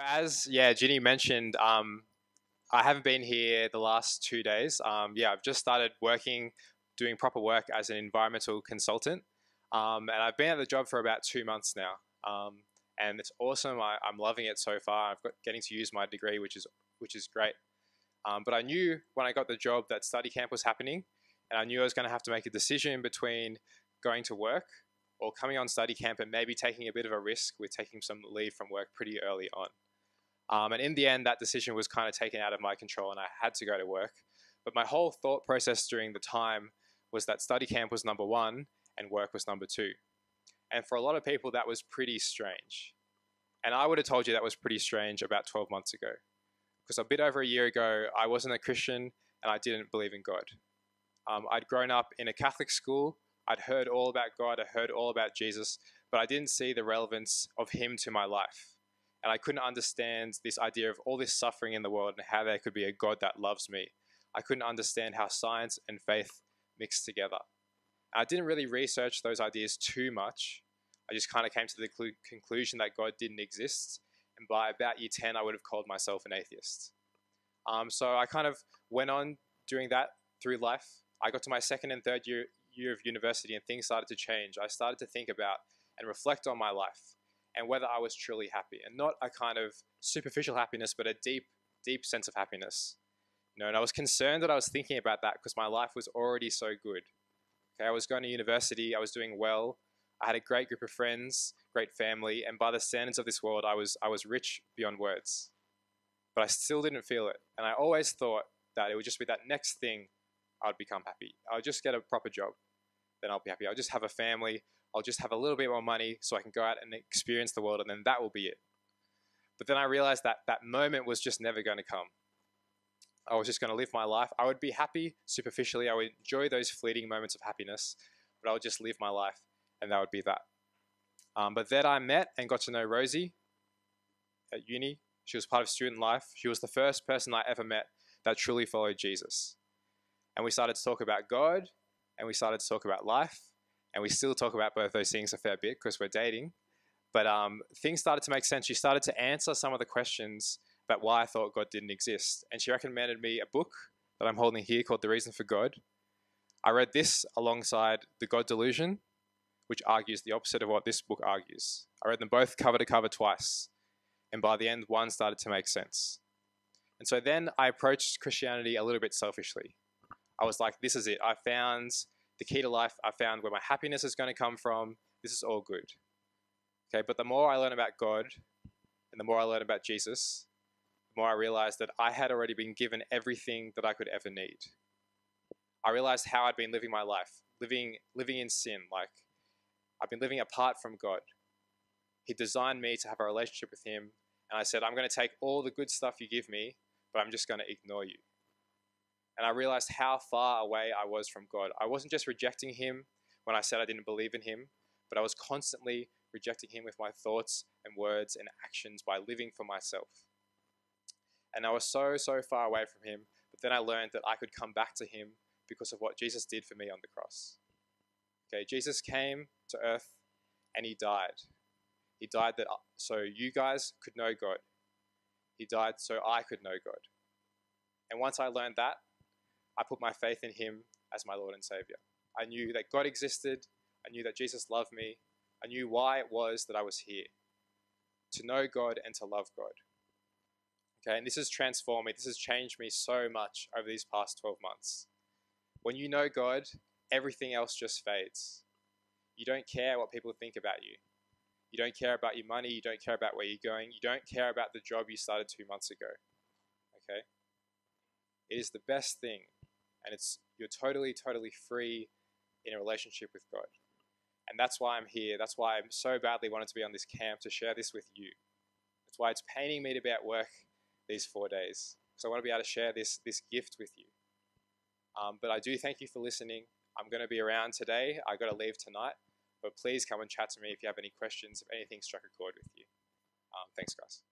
As Ginny mentioned, I haven't been here the last 2 days. I've just started working, doing proper work as an environmental consultant, and I've been at the job for about 2 months now, and it's awesome. I'm loving it so far. I've got getting to use my degree, which is great. But I knew when I got the job that study camp was happening, and I knew I was going to have to make a decision between going to work or coming on study camp and maybe taking a bit of a risk with taking some leave from work pretty early on. And in the end, that decision was kind of taken out of my control and I had to go to work. But my whole thought process during the time was that study camp was number one and work was number two. And for a lot of people, that was pretty strange. And I would have told you that was pretty strange about 12 months ago. Because a bit over a year ago, I wasn't a Christian and I didn't believe in God. I'd grown up in a Catholic school. I'd heard all about God. I heard all about Jesus, but I didn't see the relevance of him to my life. And I couldn't understand this idea of all this suffering in the world and how there could be a God that loves me. I couldn't understand how science and faith mixed together. And I didn't really research those ideas too much. I just kind of came to the conclusion that God didn't exist. And by about year 10, I would have called myself an atheist. So I kind of went on doing that through life. I got to my second and third year of university and things started to change. I started to think about and reflect on my life and whether I was truly happy, and not a kind of superficial happiness, but a deep, deep sense of happiness. And I was concerned that I was thinking about that because my life was already so good. Okay, I was going to university, I was doing well, I had a great group of friends, great family, and by the standards of this world, I was rich beyond words. But I still didn't feel it, and I always thought that it would just be that next thing I'd become happy. I'll just get a proper job, then I'll be happy. I'll just have a family, I'll just have a little bit more money so I can go out and experience the world, and then that will be it. But then I realized that that moment was just never going to come. I was just going to live my life. I would be happy superficially. I would enjoy those fleeting moments of happiness, but I would just live my life, and that would be that. But then I met and got to know Rosie at uni. She was part of student life. She was the first person I ever met that truly followed Jesus. And we started to talk about God, and we started to talk about life, and we still talk about both those things a fair bit because we're dating. But things started to make sense. She started to answer some of the questions about why I thought God didn't exist. And she recommended me a book that I'm holding here called The Reason for God. I read this alongside The God Delusion, which argues the opposite of what this book argues. I read them both cover to cover twice. And by the end, one started to make sense. And so then I approached Christianity a little bit selfishly. I was like, this is it. I found the key to life. I found where my happiness is going to come from. This is all good. Okay, but the more I learn about God and the more I learn about Jesus, the more I realized that I had already been given everything that I could ever need. I realized how I'd been living my life, living in sin. Like, I've been living apart from God. He designed me to have a relationship with him. And I said, I'm going to take all the good stuff you give me, but I'm just going to ignore you. And I realized how far away I was from God. I wasn't just rejecting him when I said I didn't believe in him, but I was constantly rejecting him with my thoughts and words and actions by living for myself. And I was so far away from him, but then I learned that I could come back to him because of what Jesus did for me on the cross. Okay, Jesus came to earth and he died. He died so you guys could know God. He died so I could know God. And once I learned that, I put my faith in him as my Lord and Savior. I knew that God existed. I knew that Jesus loved me. I knew why it was that I was here. To know God and to love God. Okay, and this has transformed me. This has changed me so much over these past 12 months. When you know God, everything else just fades. You don't care what people think about you. You don't care about your money. You don't care about where you're going. You don't care about the job you started 2 months ago. Okay? It is the best thing. And you're totally free in a relationship with God. And that's why I'm here. That's why I so badly wanted to be on this camp to share this with you. That's why it's paining me to be at work these 4 days. Because I want to be able to share this gift with you. But I do thank you for listening. I'm going to be around today. I got to leave tonight. But please come and chat to me if you have any questions, if anything struck a chord with you. Thanks, guys.